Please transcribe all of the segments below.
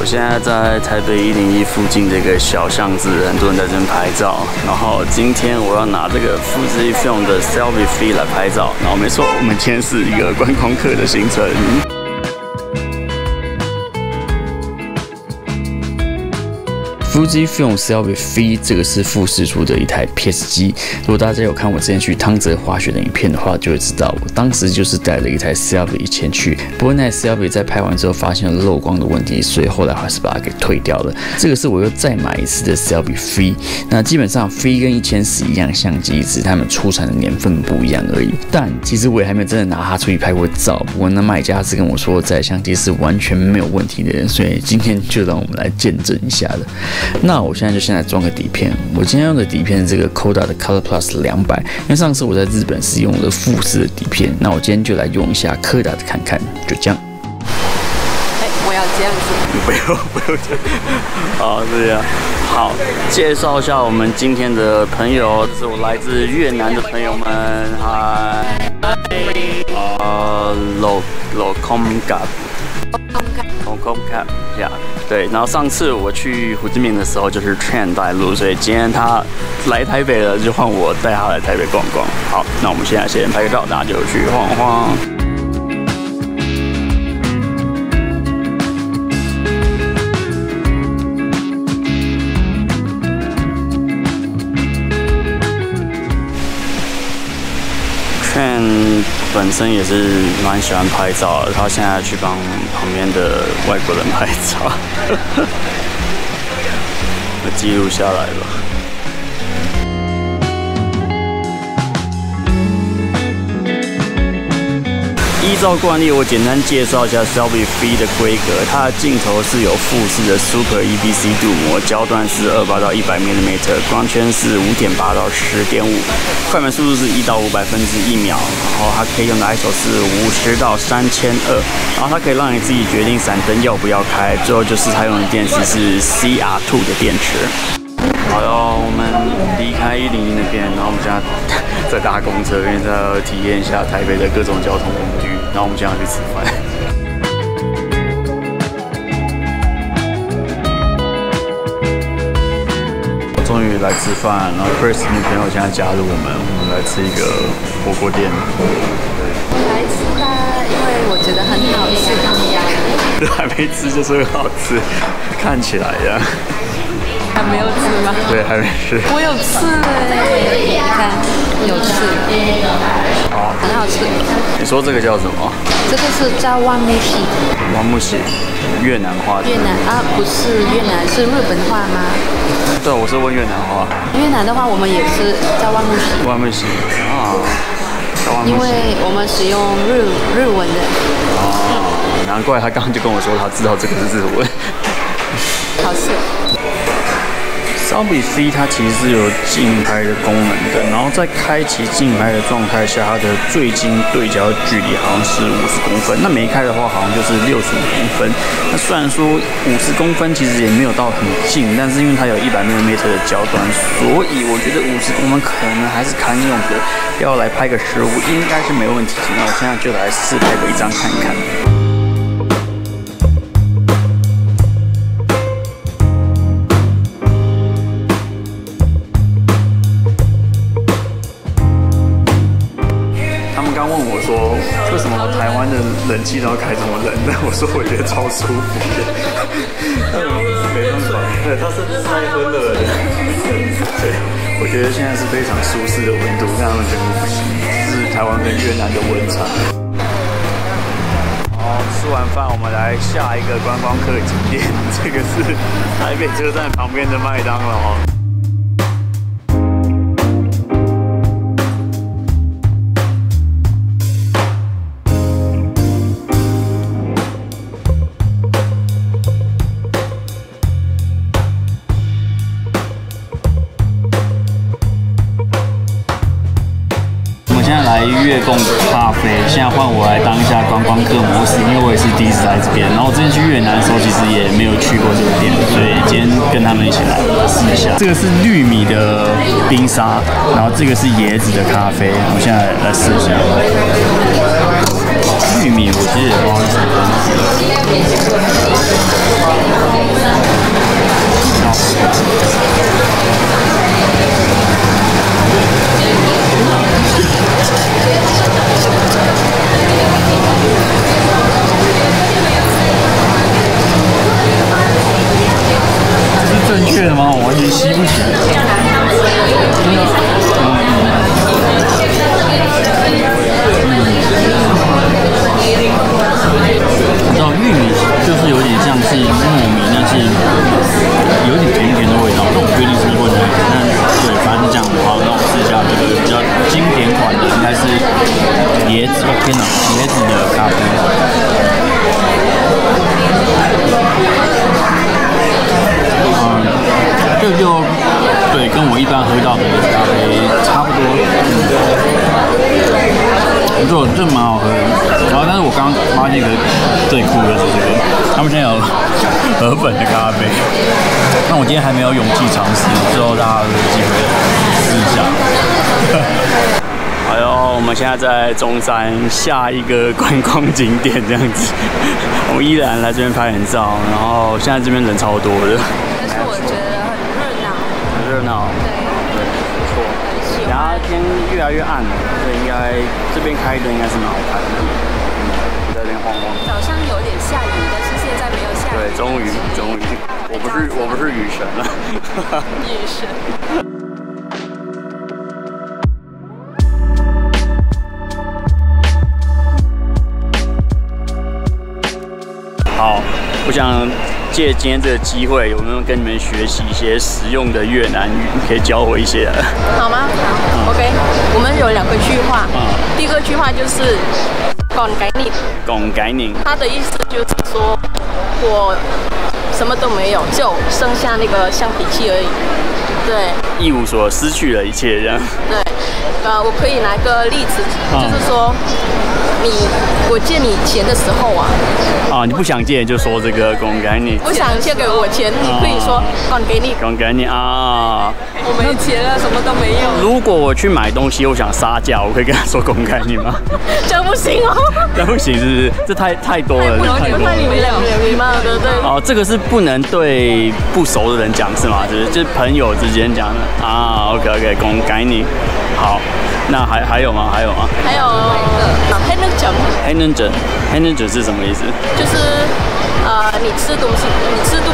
我现在在台北101附近的一个小巷子，很多人在这边拍照。然后今天我要拿这个 Fujifilm 的 Selfie Free 来拍照。然后没错，我们今天是一个观光客的行程。Fujifilm Selfie Free 这个是富士出的一台 PS 机。如果大家有看我之前去汤泽滑雪的影片的话，就会知道我当时就是带了一台 Selfie 前去。不过那台 Selfie 在拍完之后发现了漏光的问题，所以后来还是把它给退掉了。这个是我又再买一次的 Selfie Free。那基本上 Free 跟1000是一样相机，只是他们出产的年份不一样而已。但其实我也还没有真的拿它出去拍过照。不过那卖家是跟我说，这台相机是完全没有问题的人，所以今天就让我们来见证一下的。那我现在就先来装个底片。我今天用的底片是这个 Kodak 的 Color Plus 200，因为上次我在日本是用了富士的底片，那我今天就来用一下 Kodak 的看看，就这样。我要这样子。不用这样。好，这样。好，介绍一下我们今天的朋友，这是我来自越南的朋友们。嗨。Locomcap 呀，对，然后上次我去胡志明的时候就是 Trend 带路，所以今天他来台北了，就换我带他来台北逛逛。好，那我们现在先拍个照，大家就去晃晃。Trend 本身也是蛮喜欢拍照的，他现在去帮旁边的外国人拍照，我记录下来了。依照惯例，我简单介绍一下 Selfie Free 的规格。它的镜头是有富士的 Super EBC 镀膜，焦段是28到100mm， 光圈是5.8到10.5，快门速度是1到500/1秒。然后它可以用的 ISO 是50到3200，然后它可以让你自己决定闪灯要不要开。最后就是它用的电池是 CR2 的电池。好了，我们离开101那边，然后我们现在在搭公车，因为要体验一下台北的各种交通工具。然后我们现在要去吃饭。我终于来吃饭，然后 Chris 女朋友现在加入我们来吃一个火锅店。我来吃吧，因为我觉得很好吃。还没吃就说好吃，看起来呀。还没有吃吗？对，还没吃。我有吃哎，你看，有吃，好，很好吃。你说这个叫什么？这个是叫万木喜。万木喜，越南话。越南啊，不是越南，是日本话吗？对，我是问越南话。越南的话，我们也是叫万木喜。万木喜啊，因为我们使用日文的。哦，难怪他刚刚就跟我说他知道这个是日文。好吃。Selfie Free 它其实是有竞拍的功能的，然后在开启竞拍的状态下，它的最近对焦距离好像是50公分，那没开的话好像就是65公分。那虽然说50公分其实也没有到很近，但是因为它有100mm的焦段，所以我觉得50公分可能还是堪用的。要来拍个15应该是没问题。那我现在就来试拍个一张看看。刚问我说，为什么台湾的冷气都要开这么冷？但我说我觉得超舒服的，没办法，对，它甚至是在喝热的，对，我觉得现在是非常舒适的温度，让他们觉得不行，是台湾跟越南的温差。好，吃完饭我们来下一个观光客景点，这个是台北车站旁边的麦当劳。现在来月供咖啡，现在换我来当一下观光客模式，因为我也是第一次来这边。然后我之前去越南的时候，其实也没有去过这个店，所以今天跟他们一起来试一下。这个是玉米的冰沙，然后这个是椰子的咖啡。我们现在来试一下。玉米我其实也不知道是什么东西。河粉的咖啡。那我今天还没有勇气尝试，之后大家有机会试一下。哎呦，我们现在在中山下一个观光景点这样子，我们依然来这边拍人照，然后现在这边人超多的。但是我觉得很热闹。很热闹。对，不错。然后天越来越暗了，所以应该这边开灯应该是蛮好看的。在这边晃晃。早上有点下雨，但是现在没有下雨。对，终于，我不是雨神了。雨神。好，我想借今天这个机会，有没有跟你们学习一些实用的越南语？可以教我一些？好吗？好 ，OK。我们有2个句话。第一个句话就是“còn cái你”，它的意思就是说我什么都没有，就剩下那个橡皮器而已。对。一无所有，失去了一切，这样。对。我可以拿个例子，就是说。我借你钱的时候啊，你不想借就说这个公给你，不想借给我钱，你可以说còn给你，啊，我没钱了，什么都没有。如果我去买东西，我想杀价，我可以跟他说公给你吗？这样不行哦，这样不行是不是？这太多了，太礼貌的，对。哦，这个是不能对不熟的人讲是吗？就是朋友之间讲的啊。OK， 公给你，好。那还有吗？还有黑能整是什么意思？就是你吃东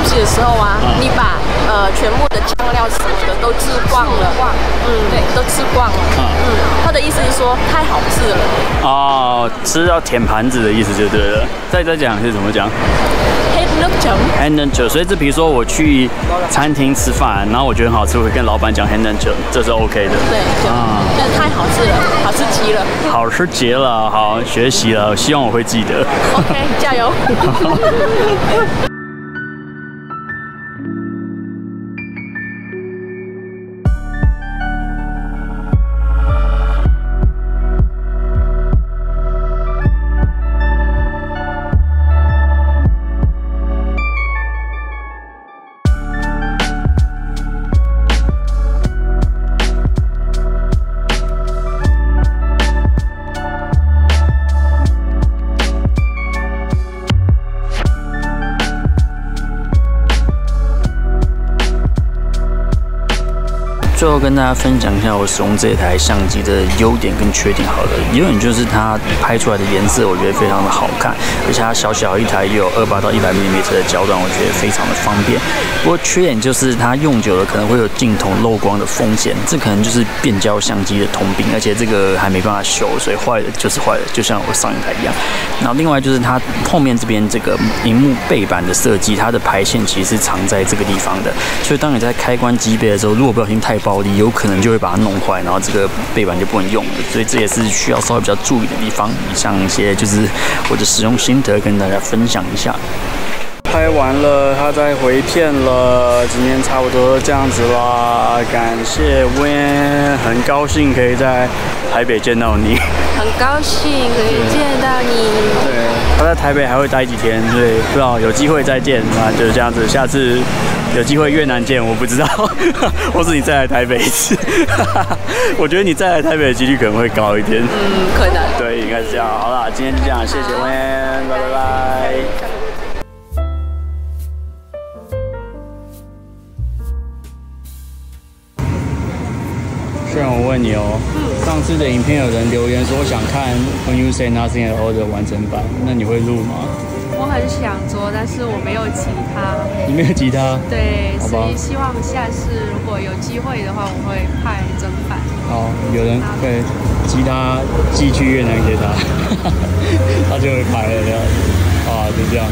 西的时候啊，你把全部的酱料什么的都吃光了，对，都吃光了，他的意思是说太好吃了。哦，吃到舔盘子的意思就对了。再讲是怎么讲？黑能整，所以比如说我去餐厅吃饭，然后我觉得很好吃，我会跟老板讲黑能整，这是 OK 的。对，就是太好吃了，好吃极了。好吃极了，好学习了，希望我会记得。OK， 加油。最后跟大家分享一下我使用这台相机的优点跟缺点好了。优点就是它拍出来的颜色我觉得非常的好看，而且它小小一台也有28到100 mm 的焦段，我觉得非常的方便。不过缺点就是它用久了可能会有镜头漏光的风险，这可能就是变焦相机的通病，而且这个还没办法修，所以坏了就是坏了，就像我上一台一样。然后另外就是它后面这边这个萤幕背板的设计，它的排线其实是藏在这个地方的，所以当你在开关机背的时候，如果不小心太暴力，有可能就会把它弄坏，然后这个背板就不能用了，所以这也是需要稍微比较注意的地方。以上一些就是我的使用心得跟大家分享一下。拍完了，它在回片了，今天差不多这样子啦。感谢 Win， 很高兴可以在台北见到你，很高兴可以见到你。对，他在台北还会待几天，所以不知道有机会再见，那就是这样子。下次有机会越南见，我不知道，或是你再来台北一次。我觉得你再来台北的几率可能会高一点。可能。对，应该是这样。好啦，今天就这样，谢谢 Win， 拜拜。虽然我问你哦，上次的影片有人留言说想看 When You Say Nothing at All 的完整版，那你会录吗？我很想做，但是我没有吉他。你没有吉他？对，所以希望下次如果有机会的话，我会拍正版。好，有人会吉他寄去越南给他，他就会拍了这样子。啊，就这样。